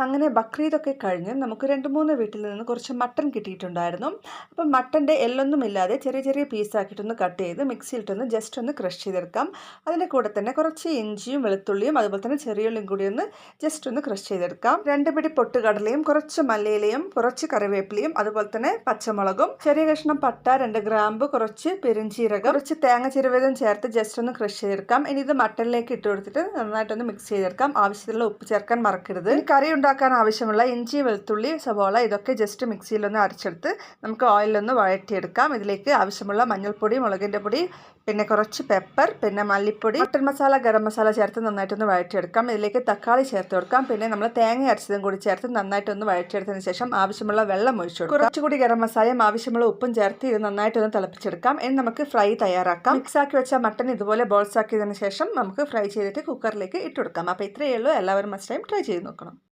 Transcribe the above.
അങ്ങനെ ബക്രീദൊക്കെ കഴിഞ്ഞ് നമുക്ക് 2-3 വീട്ടിൽ നിന്ന് കുറച്ച് മട്ടൺ കിട്ടിയിട്ടുണ്ടായിരുന്നു. അപ്പം മട്ടൻ്റെ എല്ലൊന്നുമില്ലാതെ ചെറിയ ചെറിയ പീസാക്കിയിട്ടൊന്ന് കട്ട് ചെയ്ത് മിക്സിയിലിട്ടൊന്ന് ജസ്റ്റ് ഒന്ന് ക്രഷ് ചെയ്തെടുക്കാം. അതിൻ്റെ കൂടെ തന്നെ കുറച്ച് ഇഞ്ചിയും വെളുത്തുള്ളിയും അതുപോലെ തന്നെ ചെറിയുള്ളിയും കൂടി ഒന്ന് ജസ്റ്റ് ഒന്ന് ക്രഷ് ചെയ്തെടുക്കാം. 2 പിടി പൊട്ടുകടലയും കുറച്ച് മല്ലിയിലയും കുറച്ച് കറിവേപ്പിലയും അതുപോലെ തന്നെ പച്ചമുളകും ചെറിയ കഷ്ണം പട്ട, 2 ഗ്രാമ്പ്, കുറച്ച് പെരുംജീരകം, കുറച്ച് തേങ്ങ ചിരവിയതും ചേർത്ത് ജസ്റ്റ് ഒന്ന് ക്രഷ് ചെയ്തെടുക്കാം. ഇനി ഇത് മട്ടണിലേക്ക് ഇട്ട് കൊടുത്തിട്ട് നന്നായിട്ടൊന്ന് മിക്സ് ചെയ്തെടുക്കാം. ആവശ്യത്തിലുള്ള ഉപ്പ് ചേർക്കാൻ മറക്കരുത്. കറി ഉണ്ടാക്കാൻ ആവശ്യമുള്ള ഇഞ്ചി, വെളുത്തുള്ളി, സവോള ഇതൊക്കെ ജസ്റ്റ് മിക്സിയിലൊന്ന് അരച്ചെടുത്ത് നമുക്ക് ഓയിലൊന്ന് വഴറ്റിയെടുക്കാം. ഇതിലേക്ക് ആവശ്യമുള്ള മഞ്ഞൾപ്പൊടി, മുളകിൻ്റെ പൊടി, പിന്നെ കുറച്ച് പെപ്പർ, പിന്നെ മല്ലിപ്പൊടി, മട്ടൻ മസാല, ഗരം മസാല ചേർത്ത് നന്നായിട്ടൊന്ന് വഴറ്റിയെടുക്കാം. ഇതിലേക്ക് തക്കാളി ചേർത്ത് കൊടുക്കാം. പിന്നെ നമ്മൾ തേങ്ങ അരച്ചതും കൂടി ചേർത്ത് നന്നായിട്ടൊന്ന് വഴറ്റിയെടുത്തതിന് ശേഷം ആവശ്യമുള്ള വെള്ളം ഒഴിച്ചു കൊടുക്കാം. കുറച്ചുകൂടി ഗരം മസാലയും ആവശ്യമുള്ള ഉപ്പും ചേർത്ത് ഇത് നന്നായിട്ടൊന്ന് തിളപ്പിച്ചെടുക്കാം. ഇനി നമുക്ക് ഫ്രൈ തയ്യാറാക്കാം. മിക്സാക്കി വെച്ച മട്ടൻ ഇതുപോലെ ബോൾസ് ആക്കിയതിന് ശേഷം നമുക്ക് ഫ്രൈ ചെയ്തിട്ട് കുക്കറിലേക്ക് ഇട്ട് കൊടുക്കാം. അപ്പോൾ ഇത്രയേ ഉള്ളൂ. എല്ലാവരും മസ്റ്റ് ടൈം ട്രൈ ചെയ്ത് നോക്കണം.